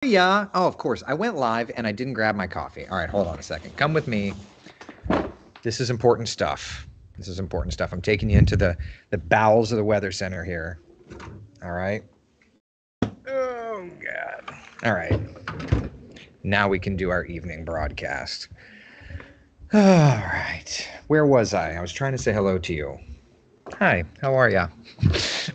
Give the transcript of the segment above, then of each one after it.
Yeah. Oh, of course. I went live and I didn't grab my coffee. All right, hold on a second. Come with me. This is important stuff. This is important stuff. I'm taking you into the bowels of the weather center here. All right. Oh God. All right. Now we can do our evening broadcast. All right. Where was I? I was trying to say hello to you. Hi, how are ya?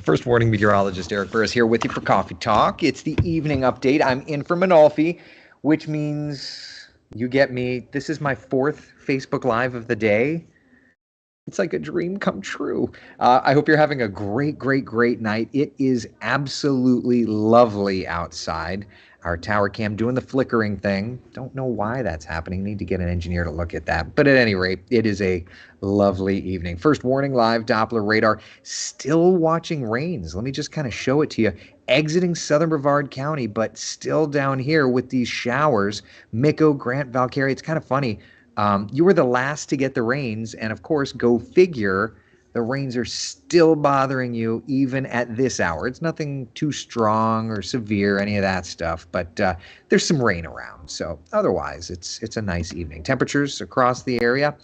First warning meteorologist Eric Burris here with you for Coffee Talk. It's the evening update. I'm in for Manolfi, which means you get me. This is my fourth Facebook Live of the day. It's like a dream come true. I hope you're having a great, great, great night. It is absolutely lovely outside. Our tower cam doing the flickering thing. Don't know why that's happening. Need to get an engineer to look at that. But at any rate, it is a lovely evening. First warning live Doppler radar. Still watching rains. Let me just kind of show it to you. Exiting southern Brevard County, but still down here with these showers. Micco, Grant, Valkyrie. It's kind of funny. You were the last to get the rains, and of course, go figure, the rains are still bothering you even at this hour. It's nothing too strong or severe, any of that stuff, but there's some rain around. So otherwise, it's a nice evening. Temperatures across the area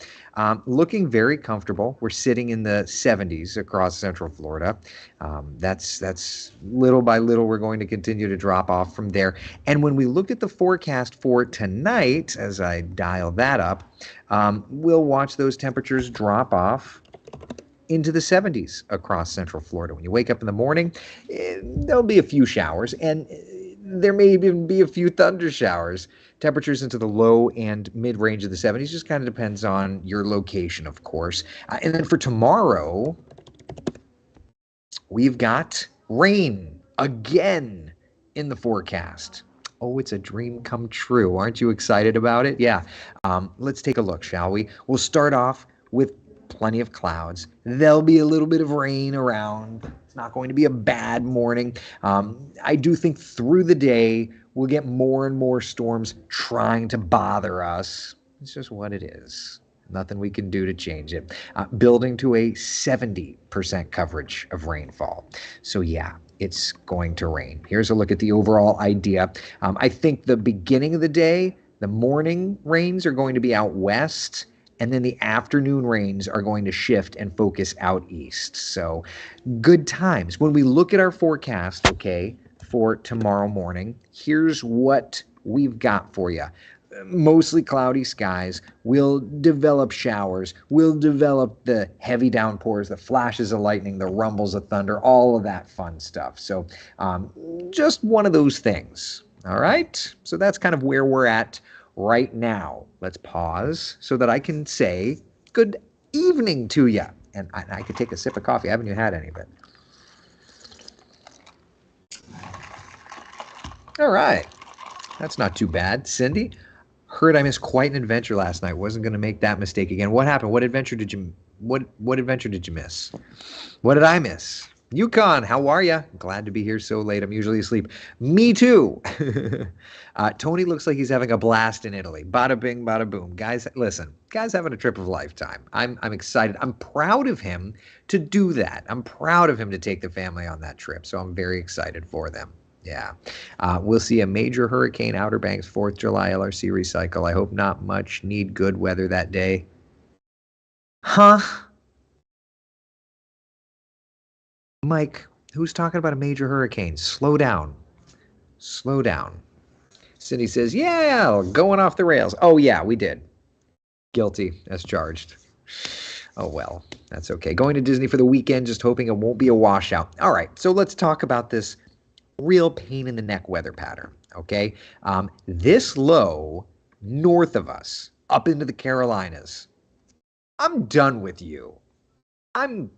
looking very comfortable. We're sitting in the 70s across Central Florida. That's little by little, we're going to continue to drop off from there. And when we look at the forecast for tonight, as I dial that up, we'll watch those temperatures drop off into the 70s across Central Florida. When you wake up in the morning, there'll be a few showers, and there may even be a few thunder showers. Temperatures into the low and mid range of the 70s just kind of depends on your location, of course. And then for tomorrow, we've got rain again in the forecast. Oh, it's a dream come true. Aren't you excited about it? Yeah. Let's take a look, shall we? We'll start off with plenty of clouds. There'll be a little bit of rain around. It's not going to be a bad morning. I do think through the day, we'll get more and more storms trying to bother us. It's just what it is. Nothing we can do to change it. Building to a 70% coverage of rainfall. So yeah, it's going to rain. Here's a look at the overall idea. I think the beginning of the day, the morning rains are going to be out west, and then the afternoon rains are going to shift and focus out east. So good times. When we look at our forecast, okay, for tomorrow morning, here's what we've got for you. Mostly cloudy skies. We'll develop showers. We'll develop the heavy downpours, the flashes of lightning, the rumbles of thunder, all of that fun stuff. So just one of those things. All right. So that's kind of where we're at right now. Let's pause so that I can say good evening to you. And I could take a sip of coffee. Haven't you had any of it? All right. That's not too bad. Cindy? Heard I missed quite an adventure last night. Wasn't going to make that mistake again. What happened? What adventure did you miss? What did I miss? Yukon, how are you? Glad to be here so late. I'm usually asleep. Me too. Tony looks like he's having a blast in Italy. Bada bing, bada boom. Guys, listen. Guy's having a trip of a lifetime. I'm excited. I'm proud of him to do that. I'm proud of him to take the family on that trip. So I'm very excited for them. Yeah. We'll see a major hurricane, Outer Banks, 4th July LRC recycle. I hope not much. Need good weather that day. Huh? Mike, who's talking about a major hurricane? Slow down. Slow down. Cindy says, yeah, going off the rails. Oh, yeah, we did. Guilty as charged. Oh, well, that's okay. Going to Disney for the weekend, just hoping it won't be a washout. All right, so let's talk about this real pain in the neck weather pattern, okay? This low north of us, up into the Carolinas, I'm done with you. I'm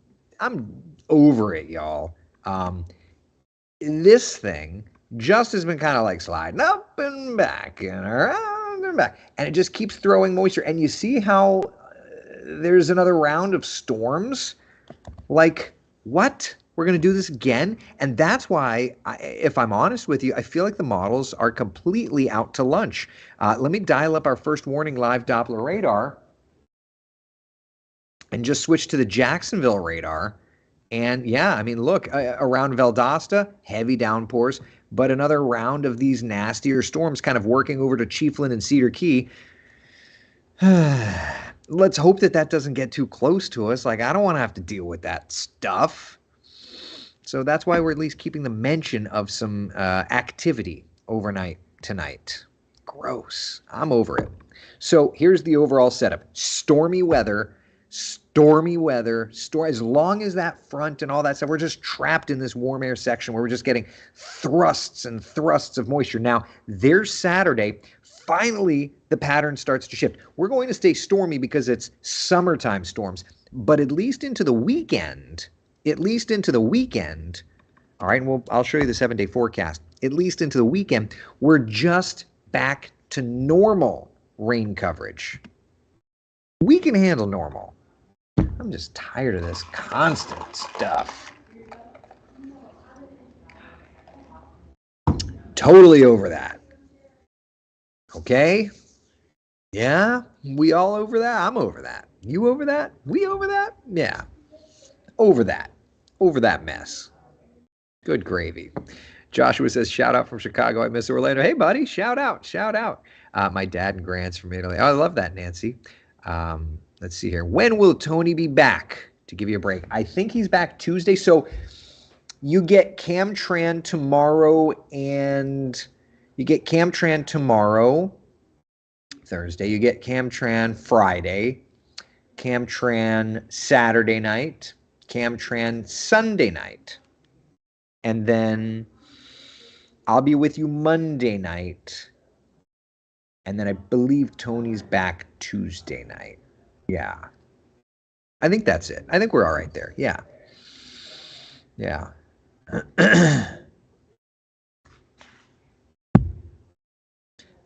over it, y'all. This thing just has been kind of like sliding up and back and around and back, and it just keeps throwing moisture. And you see how there's another round of storms? Like, what? We're going to do this again? And that's why, if I'm honest with you, I feel like the models are completely out to lunch. Let me dial up our first warning live Doppler radar and just switch to the Jacksonville radar. And yeah, I mean, look, around Valdosta, heavy downpours. but another round of these nastier storms kind of working over to Chiefland and Cedar Key. Let's hope that that doesn't get too close to us. Like, I don't want to have to deal with that stuff. So that's why we're at least keeping the mention of some activity overnight tonight. Gross. I'm over it. So here's the overall setup. Stormy weather. As long as that front and all that stuff, we're just trapped in this warm air section where we're just getting thrusts and thrusts of moisture. Now, there's Saturday. Finally, the pattern starts to shift. We're going to stay stormy because it's summertime storms, but at least into the weekend, all right, and I'll show you the 7-day forecast. At least into the weekend, we're just back to normal rain coverage. We can handle normal. I'm just tired of this constant stuff. Totally over that. Okay? Yeah? We all over that? I'm over that. You over that? We over that? Yeah. Over that. Over that mess. Good gravy. Joshua says, shout out from Chicago. I miss Orlando. Hey, buddy. Shout out. Shout out. My dad and Grant's from Italy. Oh, I love that, Nancy. Let's see here. When will Tony be back to give you a break? I think he's back Tuesday. So you get Cam Tran tomorrow Thursday. You get Cam Tran Friday, Cam Tran Saturday night, Cam Tran Sunday night. And then I'll be with you Monday night. And then I believe Tony's back Tuesday night. Yeah. I think that's it. I think we're all right there. Yeah. Yeah.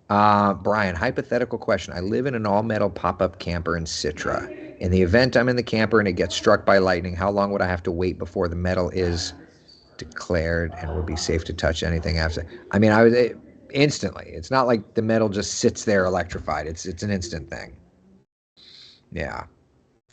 Brian, hypothetical question. I live in an all-metal pop-up camper in Citra. In the event I'm in the camper and it gets struck by lightning, how long would I have to wait before the metal is declared and would be safe to touch anything after? I mean, I would instantly. It's not like the metal just sits there electrified. It's an instant thing. Yeah.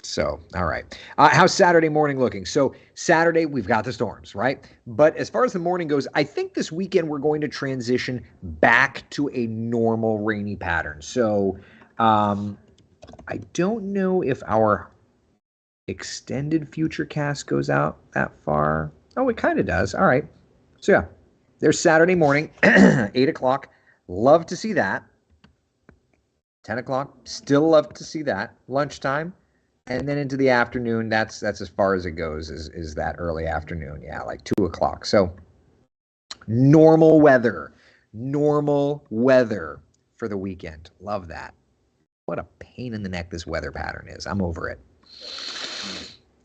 So, all right. How's Saturday morning looking? So Saturday, we've got the storms, right? But as far as the morning goes, I think this weekend we're going to transition back to a normal rainy pattern. So I don't know if our extended future cast goes out that far. Oh, it kind of does. All right. So yeah, there's Saturday morning, 8 o'clock. Love to see that. 10 o'clock, still love to see that. Lunchtime. And then into the afternoon, that's as far as it goes, is that early afternoon. Yeah, like 2 o'clock. So normal weather for the weekend. Love that. What a pain in the neck this weather pattern is. I'm over it.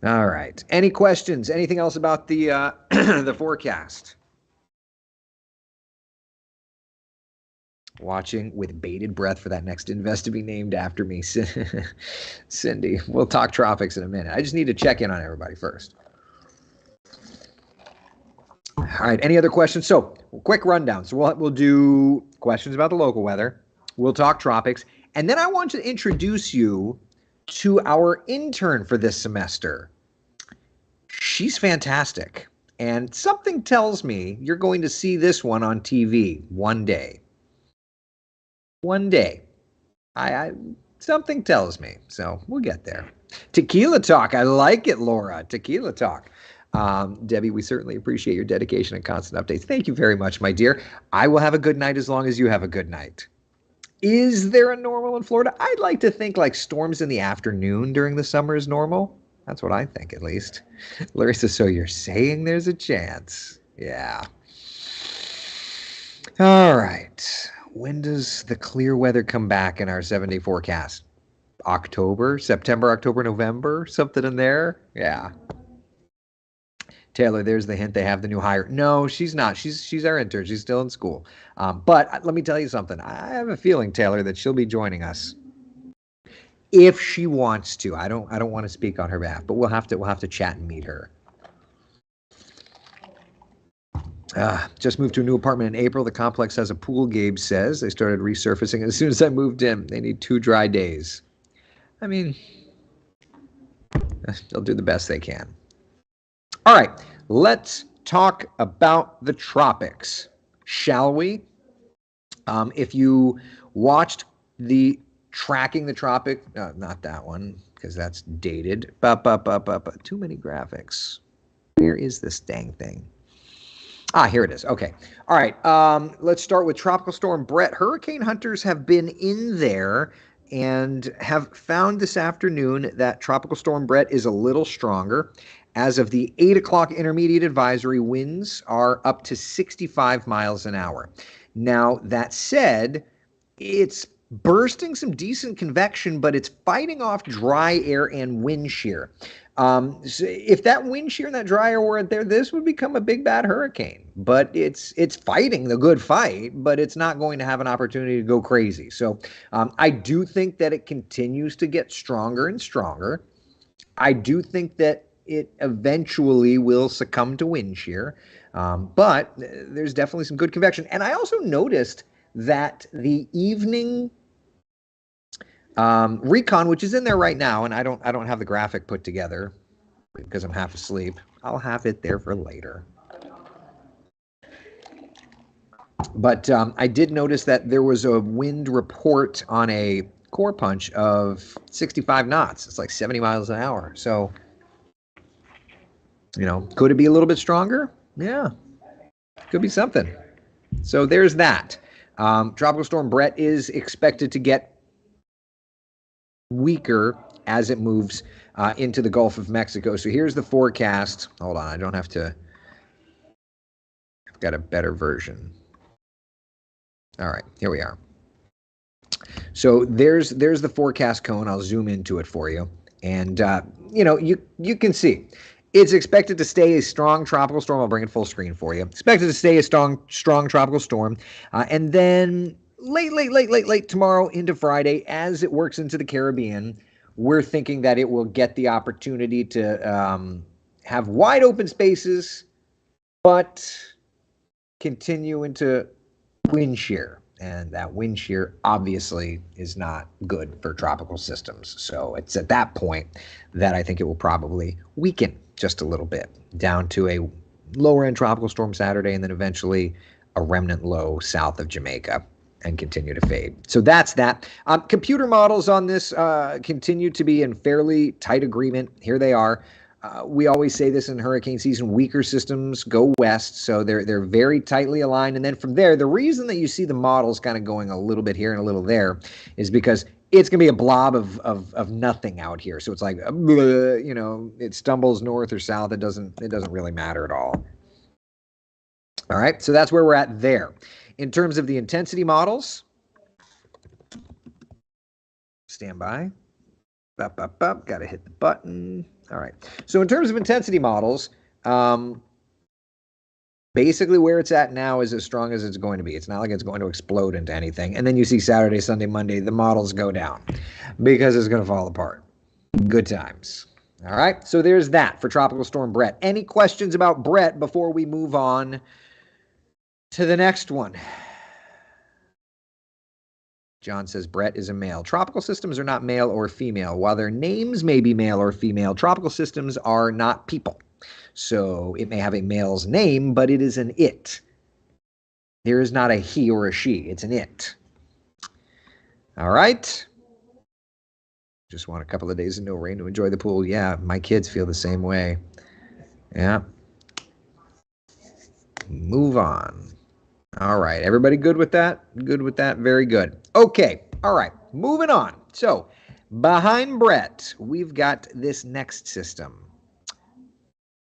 All right. Any questions? Anything else about the the forecast? Watching with bated breath for that next invest to be named after me, Cindy. We'll talk tropics in a minute. I just need to check in on everybody first. All right. Any other questions? So, quick rundown. So we'll do questions about the local weather. We'll talk tropics, and then I want to introduce you to our intern for this semester. She's fantastic, and something tells me you're going to see this one on TV one day. One day. I something tells me. So we'll get there. Tequila talk. I like it, Laura. Tequila talk. Debbie, we certainly appreciate your dedication and constant updates. Thank you very much, my dear. I will have a good night as long as you have a good night. Is there a normal in Florida? I'd like to think like storms in the afternoon during the summer is normal. That's what I think, at least. Larissa, so you're saying there's a chance. Yeah. All right. When does the clear weather come back in our 7-day forecast? September, October, November, something in there? Yeah. Taylor, there's the hint. They have the new hire. No, she's not. She's our intern. She's still in school. But let me tell you something. I have a feeling, Taylor, that she'll be joining us if she wants to. I don't want to speak on her behalf, but we'll have to chat and meet her. Just moved to a new apartment in April. The complex has a pool, Gabe says. They started resurfacing as soon as I moved in. They need 2 dry days. I mean, they'll do the best they can. All right, let's talk about the tropics, shall we? If you watched the Tracking the Tropic, not that one, because that's dated. Too many graphics. Where is this dang thing? Here it is. Okay. All right. Let's start with Tropical Storm Brett. Hurricane hunters have been in there and have found this afternoon that Tropical Storm Brett is a little stronger. As of the 8 o'clock intermediate advisory, winds are up to 65 miles an hour. Now, that said, it's bursting some decent convection, but it's fighting off dry air and wind shear. So if that wind shear and that dry air weren't there, this would become a big bad hurricane. But it's fighting the good fight, but it's not going to have an opportunity to go crazy. So I do think that it continues to get stronger and stronger. I do think that it eventually will succumb to wind shear, but there's definitely some good convection. And I also noticed that the evening recon, which is in there right now, and I don't have the graphic put together because I'm half asleep. I'll have it there for later. But I did notice that there was a wind report on a core punch of 65 knots. It's like 70 miles an hour. So, could it be a little bit stronger? Yeah, could be something. So there's that. Tropical Storm Brett is expected to get weaker as it moves into the Gulf of Mexico. So here's the forecast. Hold on, I don't have to. I've got a better version. All right, here we are. So there's the forecast cone. I'll zoom into it for you, and you can see it's expected to stay a strong tropical storm. I'll bring it full screen for you. Expected to stay a strong tropical storm, and then late tomorrow into Friday, as it works into the Caribbean, we're thinking that it will get the opportunity to have wide open spaces, but continue into wind shear. And that wind shear obviously is not good for tropical systems. So it's at that point that I think it will probably weaken just a little bit down to a lower end tropical storm Saturday, and then eventually a remnant low south of Jamaica and continue to fade. So that's that. Computer models on this continue to be in fairly tight agreement. Here they are. We always say this in hurricane season, weaker systems go west, so they're very tightly aligned. And then from there, the reason that you see the models kind of going a little bit here and a little there is because it's going to be a blob of nothing out here. So it's like, it stumbles north or south. It doesn't really matter at all. All right, so that's where we're at there. In terms of the intensity models, stand by. Got to hit the button. All right. So in terms of intensity models, basically where it's at now is as strong as it's going to be. It's not like it's going to explode into anything. And then you see Saturday, Sunday, Monday, the models go down because it's going to fall apart. Good times. All right. So there's that for Tropical Storm Brett. Any questions about Brett before we move on to the next one? John says Brett is a male. Tropical systems are not male or female. While their names may be male or female, tropical systems are not people. So it may have a male's name, but it is an it. There is not a he or a she. It's an it. All right. Just want a couple of days of no rain to enjoy the pool. Yeah, my kids feel the same way. Yeah. Move on. All right. Everybody good with that? Good with that? Very good. Okay. All right. Moving on. So behind Brett, we've got this next system.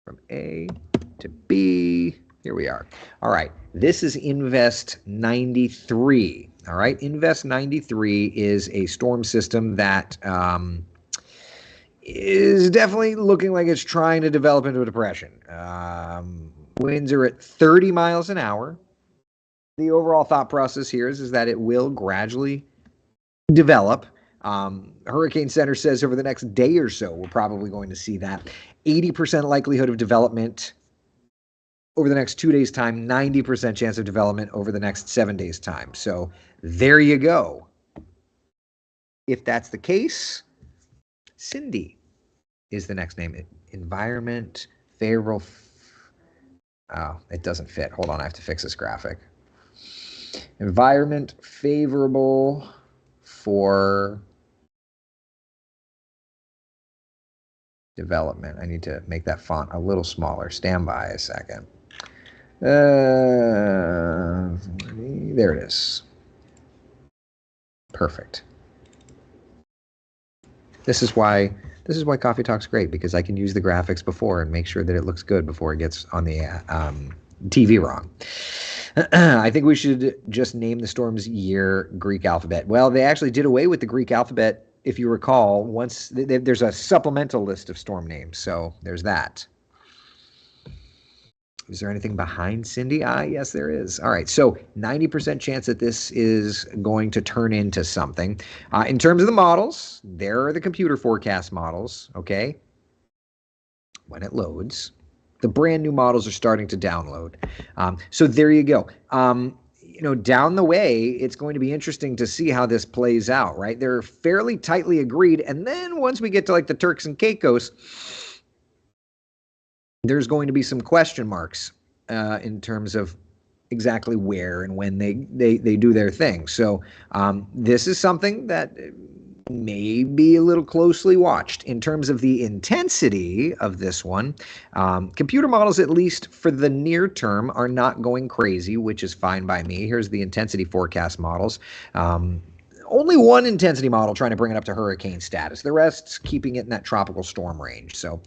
From A to B. Here we are. All right. This is Invest 93. All right. Invest 93 is a storm system that is definitely looking like it's trying to develop into a depression. Winds are at 30 miles an hour. The overall thought process here is that it will gradually develop. Hurricane Center says over the next day or so, we're probably going to see that. 80% likelihood of development over the next 2 days' time, 90% chance of development over the next 7 days' time. So there you go. If that's the case, Cindy is the next name. Environment, favorable. Oh, it doesn't fit. Hold on, I have to fix this graphic. Environment favorable for development. I need to make that font a little smaller. Stand by a second. There it is. Perfect. This is why Coffee Talk's great, because I can use the graphics before and make sure that it looks good before it gets on the TV wrong. I think we should just name the storm's year Greek alphabet. Well, they actually did away with the Greek alphabet, if you recall. Once there's a supplemental list of storm names, so there's that. Is there anything behind Cindy? Yes, there is. All right, so 90% chance that this is going to turn into something. In terms of the models, there are the computer forecast models, okay? When it loads. The brand new models are starting to download. So there you go. Down the way, it's going to be interesting to see how this plays out, right? They're fairly tightly agreed, and then once we get to like the Turks and Caicos, there's going to be some question marks in terms of exactly where and when they do their thing. So this is something that may be a little closely watched. In terms of the intensity of this one, computer models, at least for the near term, are not going crazy, which is fine by me. Here's the intensity forecast models. Only one intensity model trying to bring it up to hurricane status. The rest's keeping it in that tropical storm range. So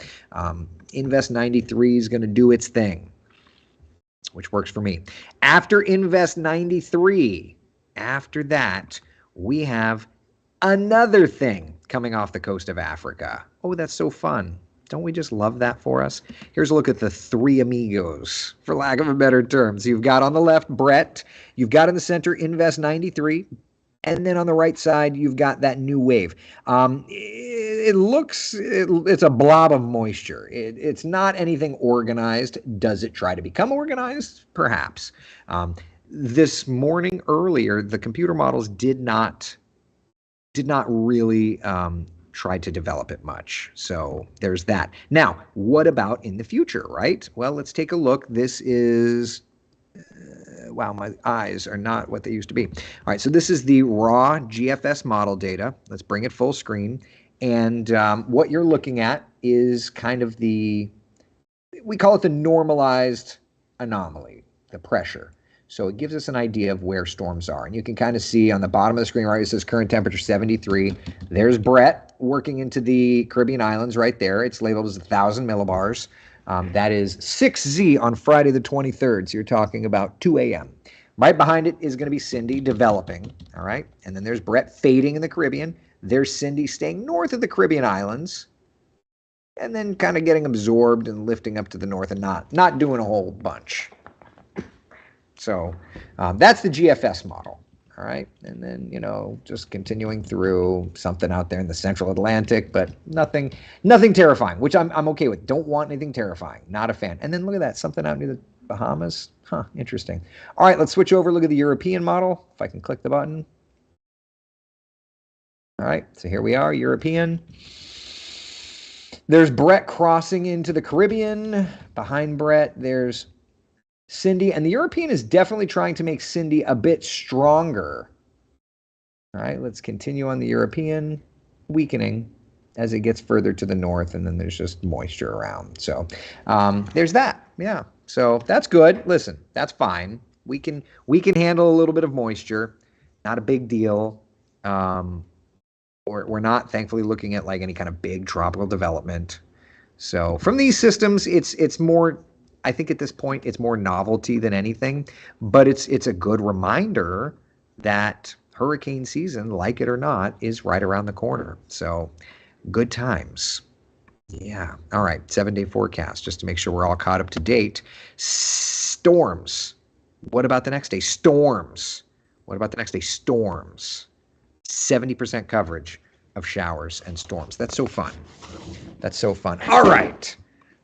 Invest 93 is going to do its thing, which works for me. After Invest 93, after that, we have another thing coming off the coast of Africa. Oh, that's so fun. Don't we just love that for us? Here's a look at the three amigos, for lack of a better term. So you've got on the left, Brett. You've got in the center, Invest 93. And then on the right side, you've got that new wave. It's a blob of moisture. It's not anything organized. Does it try to become organized? Perhaps. This morning earlier, the computer models did not really try to develop it much. So there's that. Now, what about in the future, right? Well, let's take a look. This is... wow, my eyes are not what they used to be. All right, so this is the raw GFS model data. Let's bring it full screen. And what you're looking at is kind of we call it the normalized anomaly, the pressure. So it gives us an idea of where storms are. And you can kind of see on the bottom of the screen, right, it says current temperature 73. There's Brett working into the Caribbean islands right there. It's labeled as 1,000 millibars. That is 6Z on Friday the 23rd, so you're talking about 2 a.m. Right behind it is going to be Cindy developing, all right? And then there's Brett fading in the Caribbean. There's Cindy staying north of the Caribbean islands and then kind of getting absorbed and lifting up to the north and not doing a whole bunch. So that's the GFS model, all right? And then, just continuing through something out there in the central Atlantic, but nothing terrifying, which I'm okay with. Don't want anything terrifying. Not a fan. And then look at that, something out near the Bahamas. Huh, interesting. All right, let's switch over. Look at the European model, if I can click the button. All right, so here we are, European. There's Brett crossing into the Caribbean. Behind Brett, there's Cindy, and the European is definitely trying to make Cindy a bit stronger. All right, let's continue on the European, weakening as it gets further to the north, and then there's just moisture around. So there's that. Yeah, so that's good. Listen, that's fine. We can handle a little bit of moisture. Not a big deal. We're not, thankfully, looking at like any kind of big tropical development. So from these systems, it's more. I think at this point it's more novelty than anything, but it's a good reminder that hurricane season, like it or not, is right around the corner. So good times. Yeah. All right. 7-day forecast, just to make sure we're all caught up to date. Storms. What about the next day? Storms. What about the next day? Storms. 70% coverage of showers and storms. That's so fun. That's so fun. All right.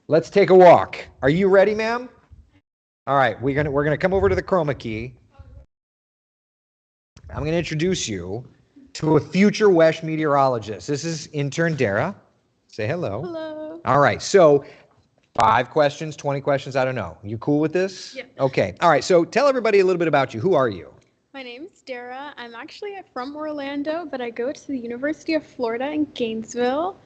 Let's take a walk. Are you ready, ma'am? All right, we're gonna come over to the chroma key. I'm gonna introduce you to a future WESH meteorologist. This is intern Dara. Say hello. Hello. All right, so 5 questions, 20 questions, I don't know. You cool with this? Yeah. Okay. All right, so tell everybody a little bit about you. Who are you? My name is Dara. I'm actually from Orlando, but I go to the University of Florida in Gainesville.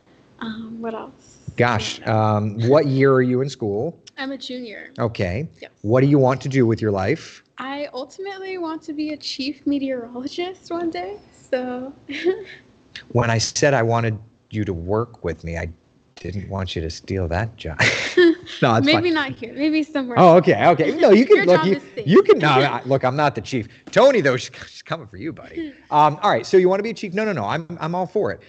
What else do you want Gosh, to know? what year are you in school? I'm a junior. Okay. Yes. What do you want to do with your life? I ultimately want to be a chief meteorologist one day. So, When I said I wanted you to work with me, I didn't want you to steal that job. No, it's maybe fine. not here. Maybe somewhere Oh, else. okay, okay. No, you can Your look. job is safe. You can. No, look. I'm not the chief. Tony, though, she's coming for you, buddy. All right. So you want to be a chief? No, no, no. I'm all for it.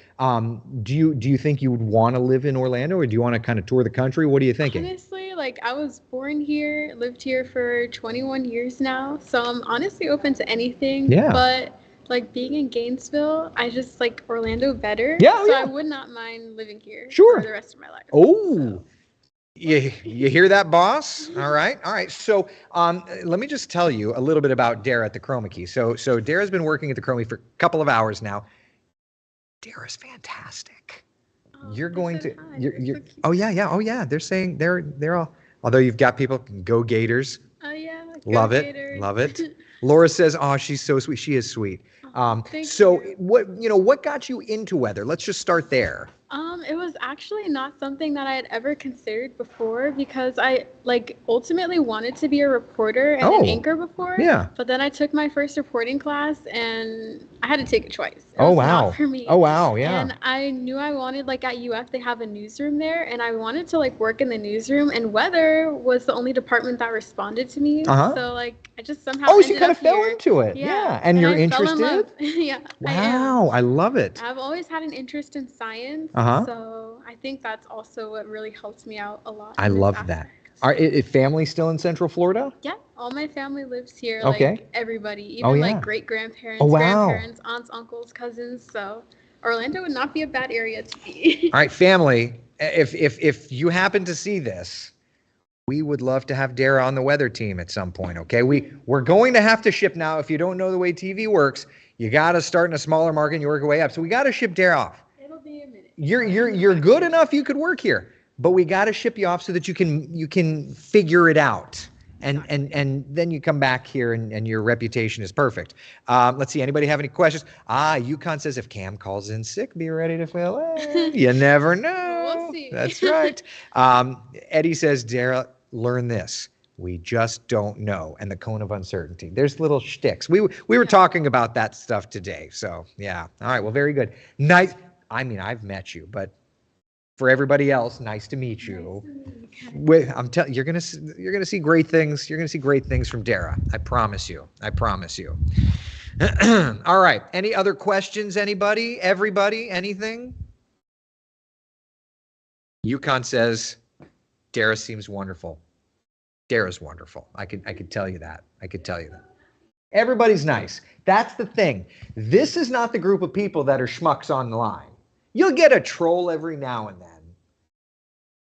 Do you think you would want to live in Orlando, or do you want to kind of tour the country? What are you thinking? Honestly, like I was born here, lived here for 21 years now, so I'm honestly open to anything. Yeah. But like being in Gainesville, I just like Orlando better. Yeah, So yeah. I would not mind living here Sure. for the rest of my life. Oh, you hear that, boss? All right, all right. So let me just tell you a little bit about Dara at the Chroma Key. So Dara's been working at the Chroma Key for a couple of hours now. Dara's fantastic. Oh, You're they going said to hi. you're, They're so you're cute. oh yeah, oh yeah. They're saying they're all, although you've got people, go Gators. Oh yeah, go Love it. Gators. Love it. Laura says, "Oh, she's so sweet. She is sweet." Thank So you. what got you into weather? Let's just start there. It was actually not something that I had ever considered before because I like ultimately wanted to be a reporter and an Oh, anchor before. yeah. But then I took my first reporting class and I had to take it twice. It Oh was wow. not for me. Oh wow, yeah. And I knew I wanted like at UF they have a newsroom there and I wanted to like work in the newsroom and weather was the only department that responded to me. Uh-huh. So like I just somehow Oh, so you ended kind up of fell here. into it. Yeah. And you're I fell in love. interested? Yeah, I am. Wow, I love it. I've always had an interest in science, Uh-huh. so I think that's also what really helps me out a lot I in this love that. aspect. Is family still in Central Florida? Yeah, all my family lives here, Okay. like everybody, Oh even yeah. like great Oh grandparents, wow. grandparents, aunts, uncles, cousins. So Orlando would not be a bad area to be. All right, family. If you happen to see this, we would love to have Dara on the weather team at some point. Okay, we're going to have to ship now. If you don't know the way TV works, you got to start in a smaller market and you work your way up. So we got to ship Dara off. It'll be a minute. You're good enough. You could work here, but we got to ship you off so that you can figure it out. And then you come back here and your reputation is perfect. Let's see. Anybody have any questions? Yukon says if Cam calls in sick, be ready to fill in. You never know. We'll see. That's right. Eddie says, Dara, learn this. We just don't know. And the cone of uncertainty. There's little shticks. We were talking about that stuff today. So yeah. All right. Well, very good. Nice. I mean, I've met you, but for everybody else, nice to meet you. I'm telling you're gonna see great things. You're gonna see great things from Dara. I promise you. I promise you. All right. Any other questions? Anybody? Everybody? Anything? Yukon says, Dara seems wonderful. Dara's wonderful. I could tell you that. I could tell you that. Everybody's nice. That's the thing. This is not the group of people that are schmucks online. You'll get a troll every now and then.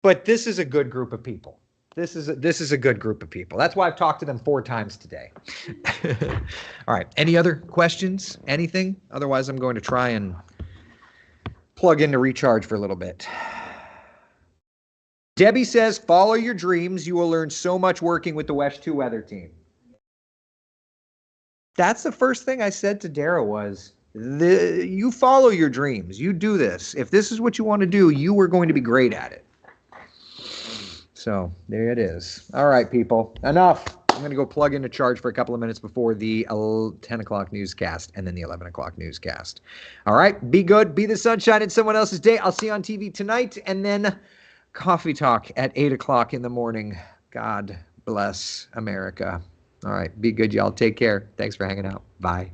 But this is a good group of people. This is a good group of people. That's why I've talked to them 4 times today. All right. Any other questions? Anything? Otherwise, I'm going to try and plug in to recharge for a little bit. Debbie says, follow your dreams. You will learn so much working with the West 2 weather team. That's the first thing I said to Dara was, you follow your dreams. You do this. If this is what you want to do, you are going to be great at it. So there it is. All right, people. Enough. I'm going to go plug in to charge for a couple of minutes before the 10 o'clock newscast and then the 11 o'clock newscast. All right. Be good. Be the sunshine in someone else's day. I'll see you on TV tonight and then coffee talk at 8 o'clock in the morning. God bless America. All right. Be good, y'all. Take care. Thanks for hanging out. Bye.